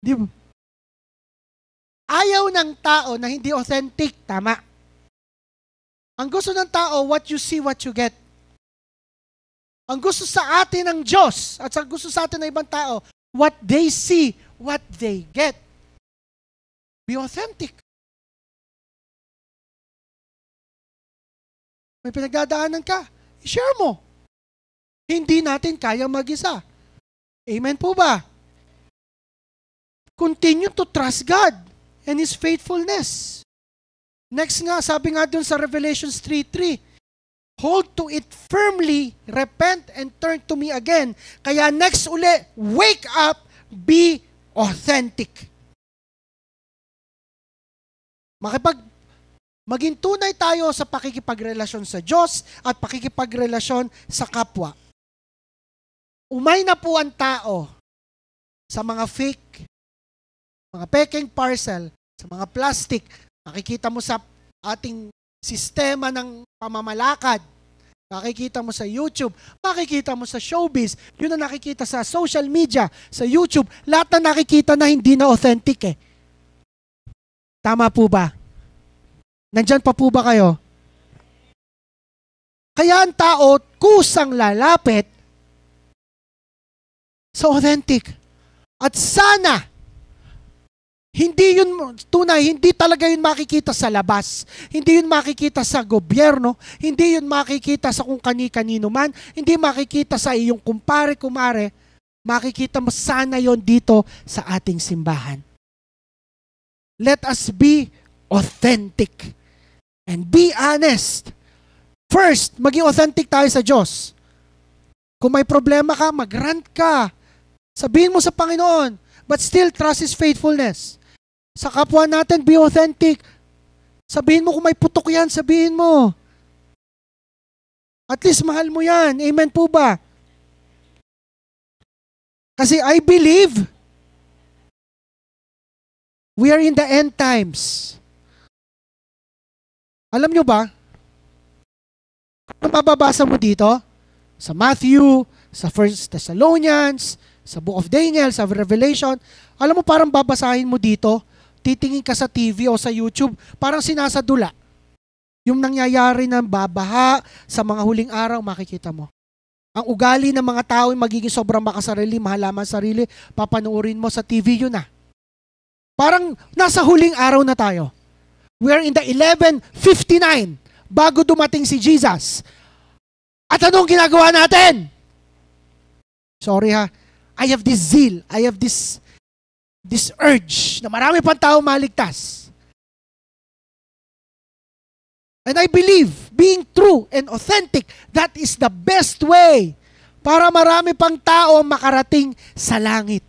S1: Di ba? Ayaw ng tao na hindi authentic, tama. Ang gusto ng tao, what you see, what you get. Ang gusto sa atin ng Diyos, at ang gusto sa atin ng ibang tao, what they see, what they get. Be authentic. May pinagdadaanan ka, i-share mo. Hindi natin kaya mag-isa. Amen po ba? Continue to trust God and His faithfulness. Next nga, sabi nga dun sa Revelations 3:3, hold to it firmly, repent and turn to me again. Kaya next uli, wake up, be authentic. Maging tunay tayo sa pakikipagrelasyon sa Diyos at pakikipagrelasyon sa kapwa. Umay na po ang tao sa mga fake, mga peking parcel, sa mga plastic. Makikita mo sa ating sistema ng pamamalakad. Makikita mo sa YouTube. Makikita mo sa showbiz. Yun ang nakikita sa social media, sa YouTube. Lahat na nakikita na hindi na authentic eh. Tama po ba? Nandyan pa po ba kayo? Kaya ang tao kusang lalapit sa authentic. At sana, hindi yun tunay, hindi talaga yun makikita sa labas. Hindi yun makikita sa gobyerno. Hindi yun makikita sa kung kani-kanino man. Hindi makikita sa iyong kumpare-kumare. Makikita mo sana yon dito sa ating simbahan. Let us be authentic and be honest. First, maging authentic tayo sa Diyos. Kung may problema ka, mag-rant ka. Sabihin mo sa Panginoon, but still trust His faithfulness. Sa kapwa natin, be authentic. Sabihin mo kung may putok yan, sabihin mo. At least mahal mo yan. Amen po ba? Kasi I believe we are in the end times. Alam nyo ba? Ano mababasa mo dito? Sa Matthew, sa 1 Thessalonians, sa Book of Daniel, sa Revelation. Alam mo, parang babasahin mo dito, titingin ka sa TV o sa YouTube, parang sinasadula. Yung nangyayari ng babaha sa mga huling araw, makikita mo. Ang ugali ng mga tao ay magiging sobrang makasarili, mahalaman sarili, papanoorin mo sa TV yun na. Parang nasa huling araw na tayo. We are in the 11:59 bago dumating si Jesus. At anong ginagawa natin? Sorry ha. I have this zeal. I have this urge na marami pang tao maligtas. And I believe, being true and authentic, that is the best way para marami pang tao makarating sa langit.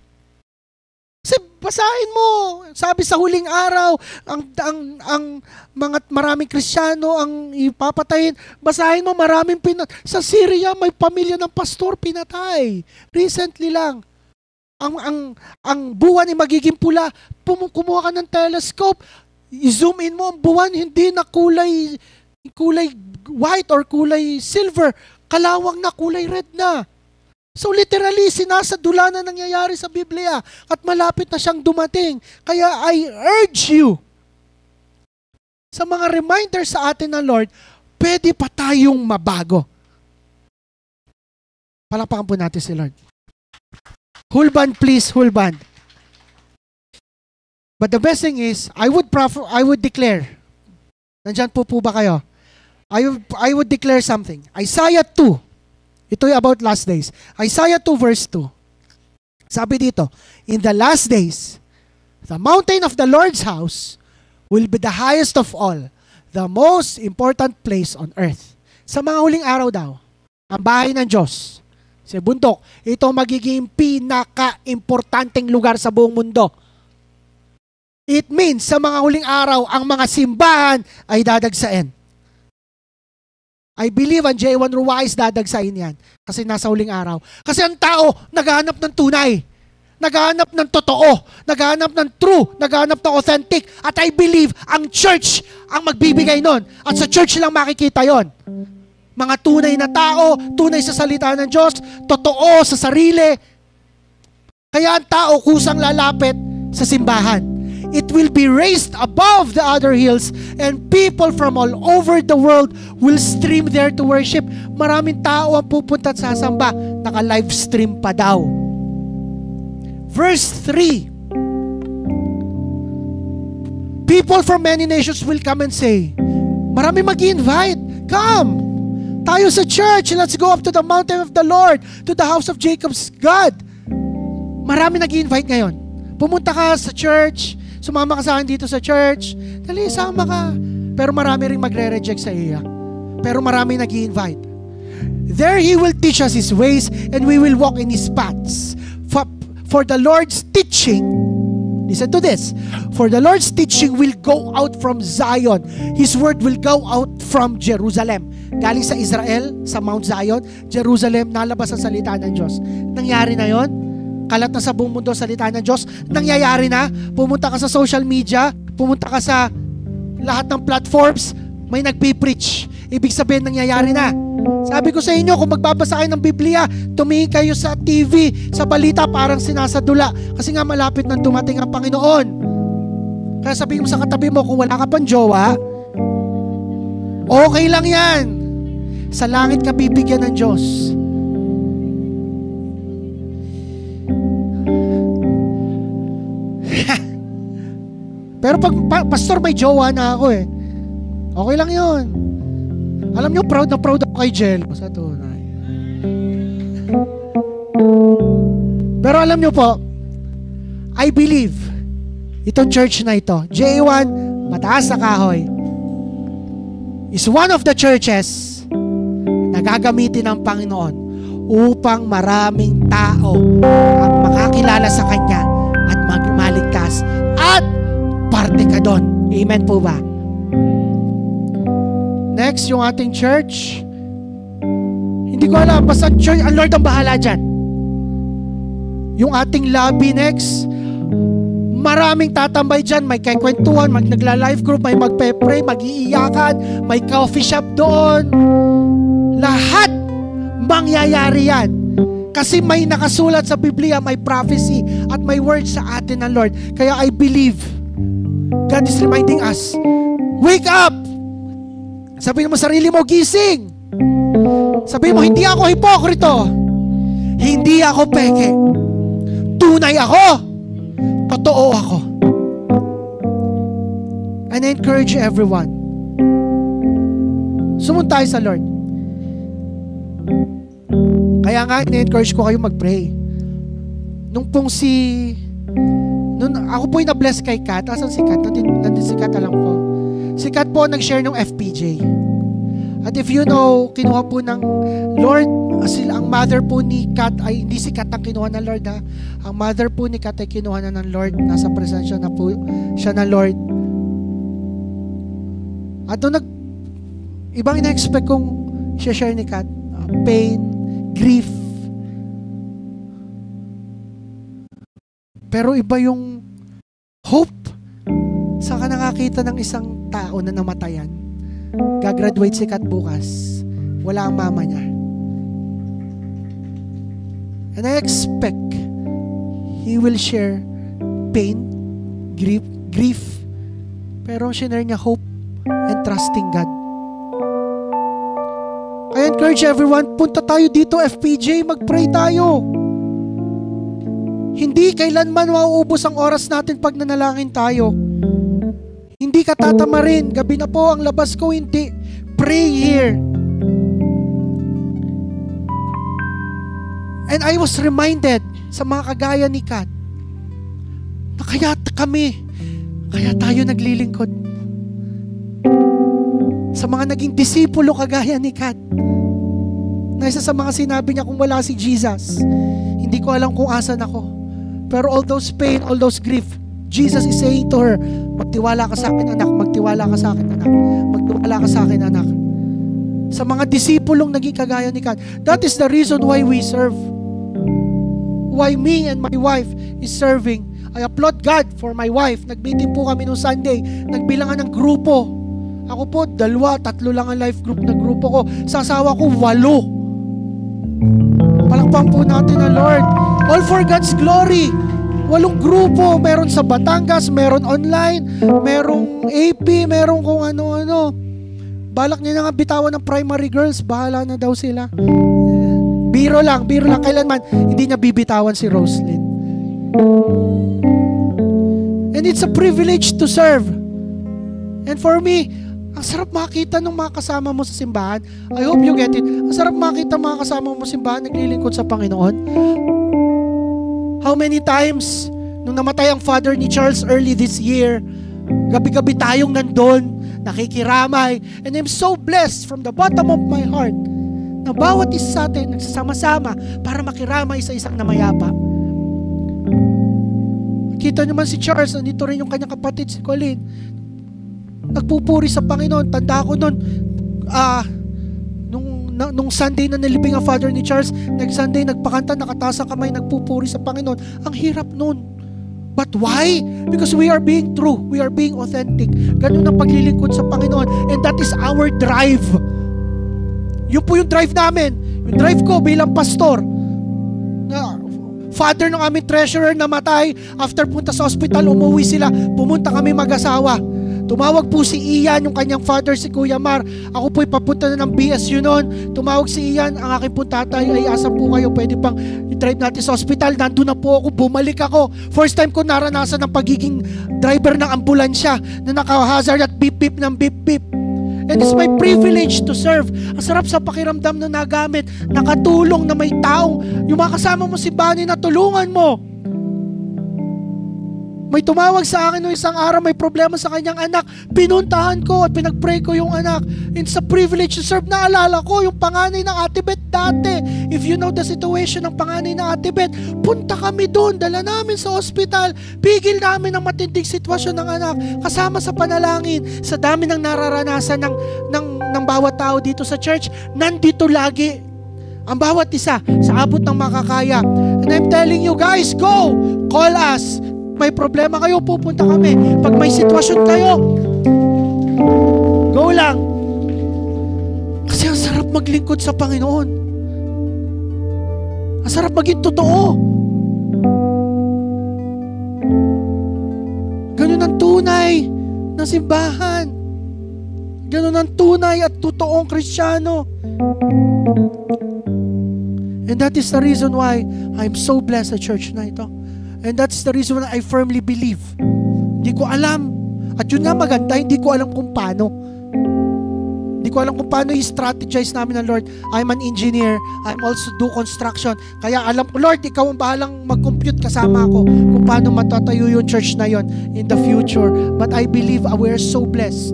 S1: Kasi basahin mo, sabi sa huling araw, ang mga maraming Kristiyano ang ipapatayin. Basahin mo, maraming sa Syria may pamilya ng pastor pinatay. Recently lang. Ang buwan ay magiging pula. Kumuha ka ng telescope, i-zoom in mo ang buwan, hindi na kulay white or kulay silver, kalawang na, kulay red na. So literally, sinasadula na nangyayari sa Biblia at malapit na siyang dumating. Kaya I urge you, sa mga reminders sa atin ng Lord, pwede pa tayong mabago. Palakpakan po natin si Lord. Hulban, please, hulban. But the best thing is, I would declare, nandyan po ba kayo? I would declare something. Isaiah 2. Ito ay about last days. Isaiah 2 verse 2. Sabi dito, in the last days, the mountain of the Lord's house will be the highest of all, the most important place on earth. Sa mga huling araw daw, ang bahay ng Diyos, sa bundok, ito magiging pinaka-importanteng lugar sa buong mundo. It means, sa mga huling araw, ang mga simbahan ay dadagsain. I believe ang J1 Ruwais dadagsain yan. Kasi nasa huling araw. Kasi ang tao, naghahanap ng tunay. Naghahanap ng totoo. Naghahanap ng true. Naghahanap ng authentic. At I believe, ang church ang magbibigay nun. At sa church lang makikita yon. Mga tunay na tao, tunay sa salita ng Diyos, totoo sa sarili. Kaya ang tao kusang lalapit sa simbahan. It will be raised above the other hills and people from all over the world will stream there to worship. Maraming tao ang pupunta at sasamba. Naka-live stream pa daw. Verse 3. People from many nations will come and say, marami mag-invite. Come! Tayo sa church. Let's go up to the mountain of the Lord, to the house of Jacob's God. Marami nag-invite ngayon. Pumunta ka sa church, sumama ka sa akin dito sa church, dali, sama ka. Pero marami rin magre-reject sa iya. Pero marami nag-i-invite. There He will teach us His ways and we will walk in His paths. For the Lord's teaching, listen to this, for the Lord's teaching will go out from Zion. His word will go out from Jerusalem. Galing sa Israel, sa Mount Zion, Jerusalem, nalabas ang salita ng Diyos. Nangyari na yon. Kalat na sa buong mundo salita ng Diyos, nangyayari na. Pumunta ka sa social media, pumunta ka sa lahat ng platforms, may nagpipreach. Ibig sabihin, nangyayari na. Sabi ko sa inyo, kung magbabasa kayo ng Biblia, tumingin kayo sa TV, sa balita, parang sinasadula. Kasi nga malapit nang dumating ang Panginoon. Kaya sabihin mo sa katabi mo, kung wala ka pang jowa, okay lang yan. Sa langit ka bibigyan ng Diyos. Pero pag pastor, may jowa na ako eh. Okay lang yun. Alam nyo, proud na proud ako kay Jel. Sa tunay. Pero alam nyo po, I believe, itong church na ito, J1, mataas na kahoy, is one of the churches na gagamitin ng Panginoon upang maraming tao ang makakilala sa Kanya at maligtas. At parte ka doon. Amen po ba? Next, yung ating church. Hindi ko alam, basta church, ang Lord ang bahala dyan. Yung ating lobby next, maraming tatambay dyan, may kikwentuhan, nagla-live group, may magpe-pray, mag-iiyakan, may coffee shop doon. Lahat mangyayari yan. Kasi may nakasulat sa Biblia, may prophecy, at may word sa atin ng Lord. Kaya I believe, God is reminding us, wake up! Sabihin mo sarili mo, gising! Sabihin mo, hindi ako hipokrito. Hindi ako peke. Tunay ako. Totoo ako. And I encourage everyone, sumunod tayo sa Lord. Kaya nga, ina-encourage ko kayo mag-pray. Nung ako po yung na-bless kay Kat. Asan si Kat? Nandun si Kat, alam ko. Si Kat po nag-share ng FPJ. At if you know, kinuha po ng Lord, ang mother po ni Kat ay hindi si Kat ang kinuha ng Lord, ha. Ang mother po ni Kat ay kinuha na ng Lord. Nasa presensya na po siya ng Lord. At doon ibang ina-expect kong share ni Kat. Pain, grief. Pero iba yung hope. Saan ka nakakita ng isang tao na namatayan? Gagraduate si Kat bukas. Wala ang mama niya. And I expect he will share pain, grief, pero share niya hope and trusting God. I encourage everyone, punta tayo dito, FPJ, mag-pray tayo. Hindi kailanman mauubos ang oras natin pag nanalangin tayo. Hindi ka tatamarin. Gabi na po ang labas ko, hindi. Pray here. And I was reminded sa mga kagaya ni Kat na kaya tayo naglilingkod. Sa mga naging disipulo kagaya ni Kat, na isa sa mga sinabi niya, kung wala si Jesus, hindi ko alam kung asan ako. Pero all those pain, all those grief, Jesus is saying to her, magtiwala ka sa akin, anak. Magtiwala ka sa akin, anak. Magtiwala ka sa akin, anak. Sa mga disipulong naging kagaya ni Kat, that is the reason why we serve. Why me and my wife is serving. I applaud God for my wife. Nag-meeting po kami noong Sunday. Nagbilangan ng grupo. Ako po, 2, 3 lang ang life group na grupo ko. Sa asawa ko, 8. Palakpan po natin ang Lord. All for God's glory. 8 grupo. Meron sa Batangas, meron online, merong AP, meron kung ano-ano. Balak niya na nga bitawan ng primary girls. Bahala na daw sila. Biro lang. Kailanman, hindi niya bibitawan si Roslyn. And it's a privilege to serve. And for me, ang sarap makita ng mga kasama mo sa simbahan. I hope you get it. Ang sarap makita mga kasama mo sa simbahan naglilingkod sa Panginoon. How many times, nung namatay ang father ni Charles early this year, gabi-gabi tayong nandun, nakikiramay. And I'm so blessed from the bottom of my heart na bawat isa sa atin nagsasama-sama para makiramay sa isang namayapa. Kita naman si Charles, nandito rin yung kanyang kapatid si Colleen. Nagpupuri sa Panginoon. Tanda ko nun, nung Sunday na nilibing ang father ni Charles, next Sunday nagpakanta, nakataas ang kamay, nagpupuri sa Panginoon. Ang hirap nun. But why? Because we are being true. We are being authentic. Ganun ang paglilingkod sa Panginoon. And that is our drive. Yun po yung drive namin. Yung drive ko bilang pastor. Father ng aming treasurer namatay. After punta sa hospital, umuwi sila. Pumunta kami mag-asawa. Tumawag po si Ian, yung kanyang father, si Kuya Mar. Ako po'y papunta na ng BSU noon. Tumawag si Ian, ang aking pong tatay, ay asan po kayo? Pwede pang i-drive natin sa hospital. Nandun na po ako, bumalik ako. First time ko naranasan ng pagiging driver ng ambulansya na naka-hazard at beep-beep ng beep-beep. And it's my privilege to serve. Ang sarap sa pakiramdam na nagamit, nakatulong na may taong, yung mga kasama mo si Bani na tulungan mo. May tumawag sa akin noong isang araw, may problema sa kanyang anak. Pinuntahan ko at pinag-pray ko yung anak. It's a privilege to serve. Naalala ko yung panganay ng Ate Beth dati. If you know the situation ng panganay ng Ate Beth, punta kami doon, dala namin sa ospital. Pigil namin ang matinding sitwasyon ng anak. Kasama sa panalangin, sa dami ng nararanasan ng bawat tao dito sa church, nandito lagi ang bawat isa sa abot ng makakaya. And I'm telling you guys, go! Call us! May problema kayo, pupunta kami. Pag may sitwasyon kayo, go lang. Kasi ang sarap maglingkod sa Panginoon. Ang sarap maging totoo. Ganun ang tunay ng simbahan. Ganun ang tunay at totoong Kristiyano. And that is the reason why I'm so blessed sa church na ito. And that's the reason why I firmly believe. Hindi ko alam. At yun nga maganda, hindi ko alam kung paano. Hindi Hindi ko alam kung paano i-strategize namin ng Lord. I'm an engineer. I'm also do construction. Kaya alam ko, Lord, ikaw ang bahalang mag-compute kasama ako kung paano matatayo yung church na yon in the future. But I believe we are so blessed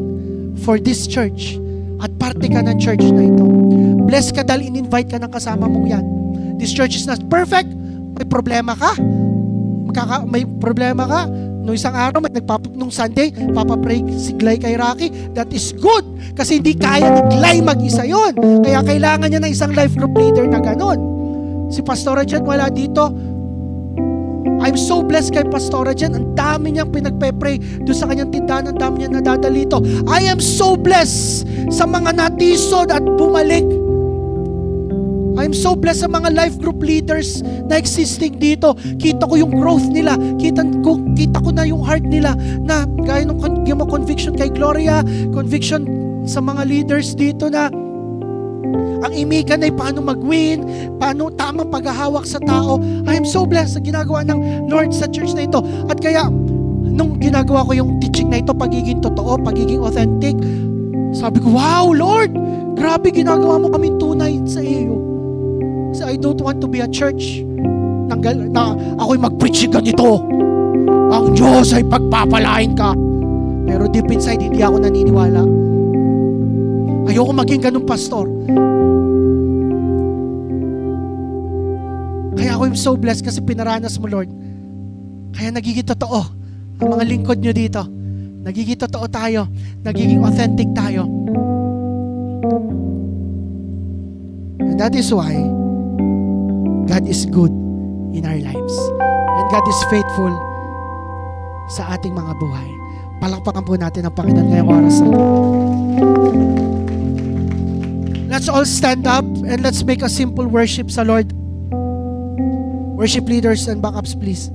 S1: for this church. At parte ka ng church na ito. Blessed ka dahil in-invite ka ng kasama mong yan. This church is not perfect. May problema ka. May problema ka. Nung isang araw, nung Sunday, papapray si Glay kay Rocky. That is good. Kasi hindi kaya ni Glay mag-isa yon. Kaya kailangan niya ng isang life group leader na ganon. Si Pastora Jen wala dito. I'm so blessed kay Pastora Jen. Ang dami niyang pinagpe-pray doon sa kanyang tindahan. Ang dami niyang nadadalito. I am so blessed sa mga natisod at bumalik. I'm so blessed sa mga life group leaders na existing dito. Kita ko yung growth nila. Kita ko na yung heart nila na gaya ng conviction kay Gloria, conviction sa mga leaders dito na ang imikan ay paano mag-win, paano tamang paghahawak sa tao. I am so blessed sa ginagawa ng Lord sa church na ito. At kaya, nung ginagawa ko yung teaching na ito, pagiging totoo, pagiging authentic, sabi ko, wow, Lord, grabe ginagawa mo kami tunay sa iyo. Kasi I don't want to be a church na ako'y mag-preach ganito. Ang Diyos ay pagpapalain ka. Pero deep inside, hindi ako naniniwala. Ayoko maging ganun pastor. Kaya ako I'm so blessed kasi pinaranas mo, Lord. Kaya nagiging totoo ang mga lingkod nyo dito. Nagiging totoo tayo. Nagiging authentic tayo. And that is why God is good in our lives. And God is faithful sa ating mga buhay. Palakpakan po natin ang Panginoon ngayong oras na. Let's all stand up and let's make a simple worship sa Lord. Worship leaders and backups, please.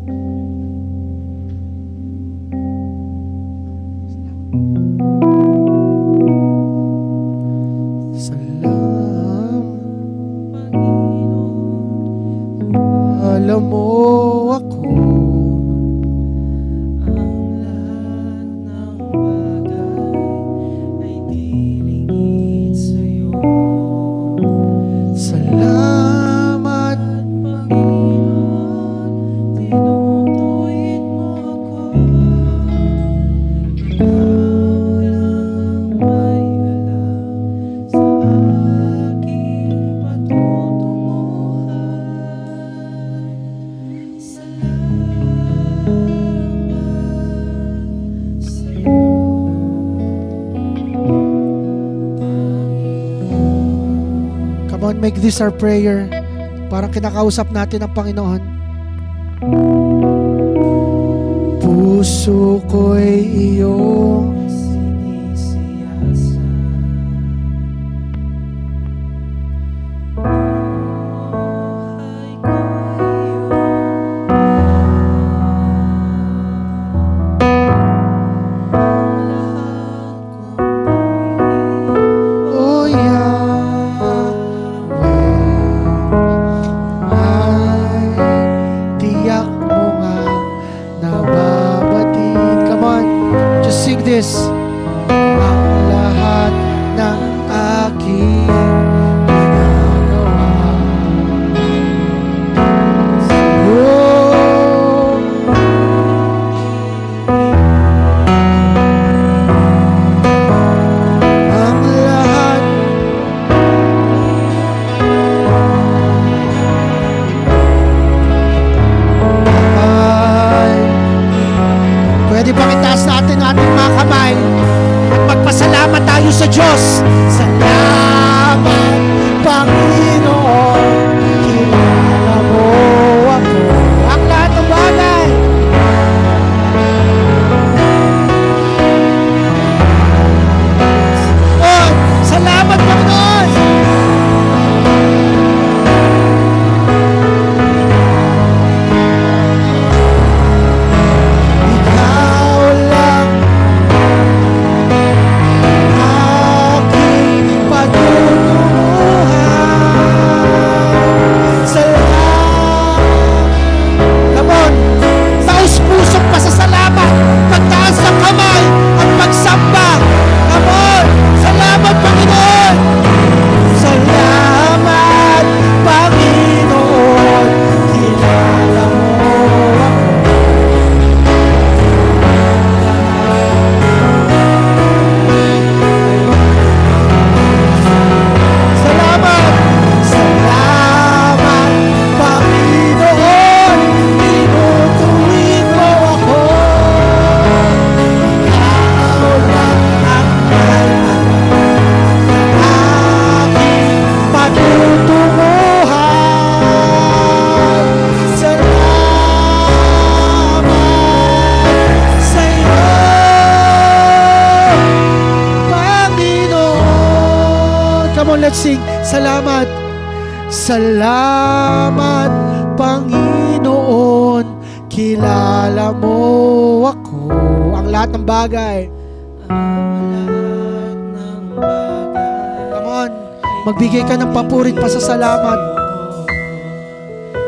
S1: Alam mo ako, ang lahat ng bagay ay dilingid sa'yo. Salamat, Panginoon, tinutuwid mo ako. Ikaw lang may alam sa aking patutunguhan. Come on, make this our prayer. Parang kinakausap natin ang Panginoon. Puso ko'y iyong sinisiyasan. Buhay ko'y this. Ang lahat ng aking ginagawa sa'yo. Ang lahat ay pwede bang itaas natin ating mga kamay at magpasalamat tayo sa Diyos. Salamat, Panginoon, kilala mo ako. Ang lahat ng bagay. Oh, salamat, Panginoon. Patutunguhan. let's sing. Salamat. Salamat, Panginoon, kilala mo ako. Ang lahat ng bagay. Come on, magbigay ka ng papurit pa sa salamat.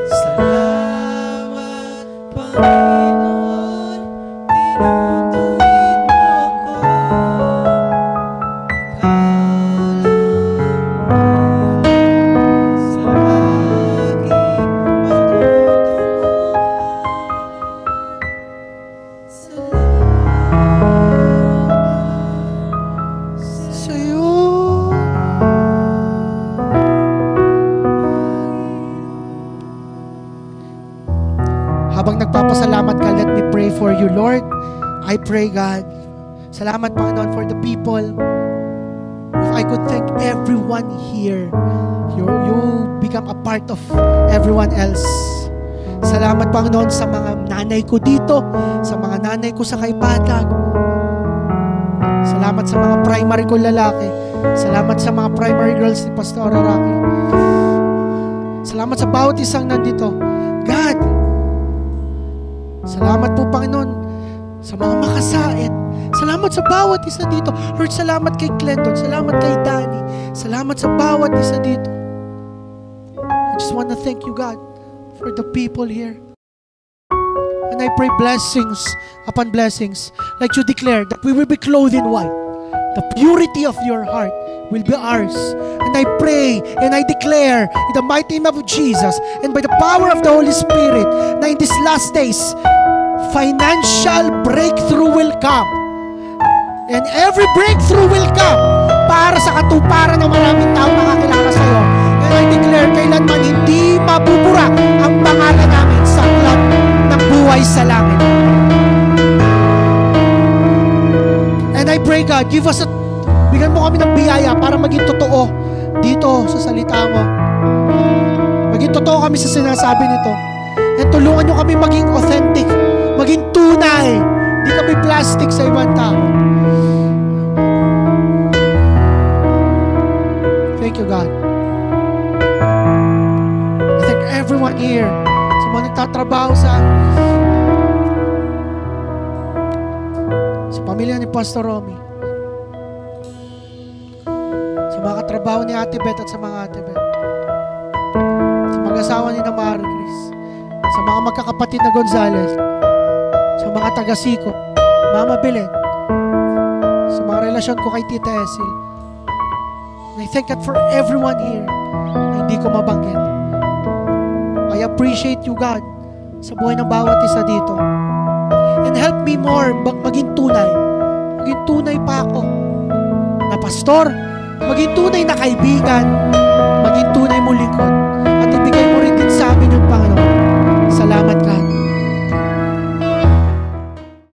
S2: Salamat, Panginoon, tinutuwid mo ako. Sa aking pagtutunguhan. Salamat
S1: Sa'yo. Habang nagpapasalamat ka, let me pray for you, Lord. I pray, God. Salamat, Panginoon, for the people. If I could thank everyone here, you become a part of everyone else. Salamat, Panginoon, sa mga nanay ko dito, sa mga nanay ko sa Kaipatag. Salamat sa mga primary ko lalaki. Salamat sa mga primary girls ni Pastor Rocky. Salamat sa bawat isang nandito. God, salamat po, Panginoon, sa mga makasait. Salamat sa bawat isa dito. Lord, salamat kay Clinton. Salamat kay Danny. Salamat sa bawat isa dito. I just want to thank you, God, for the people here. And I pray blessings upon blessings. Like you declared, that we will be clothed in white. The purity of your heart will be ours. And I pray and I declare in the mighty name of Jesus and by the power of the Holy Spirit na in these last days, financial breakthrough will come. And every breakthrough will come para sa katuparan ng maraming tao nakakilala sa iyo. And I declare, kailanman hindi mabubura ang pangalan namin sa aklat ng buhay sa langit. And I pray, God, bigyan mo kami ng biyaya para maging totoo dito sa salita mo. Maging totoo kami sa sinasabi nito. And tulungan nyo kami maging authentic, maging tunay. Hindi kami plastic sa ibang tao. Thank you, God. I thank everyone here, sa mga nagtatrabaho sa pamilya ni Pastor Romy, sa mga katrabaho ni Ate Beth at sa mga Ate Beth, sa mag-asawa ni na Mary Chris, sa mga magkakapatid na Gonzales, sa mga taga-Siko, Mama Belen, sa mga relasyon ko kay Tita Esil. And I thank God for everyone here na hindi ko mabanggit. I appreciate you, God, sa buhay ng bawat isa dito. And help me more maging tunay. Maging tunay pa ako na pastor, maging tunay na kaibigan, maging tunay mo lingkod.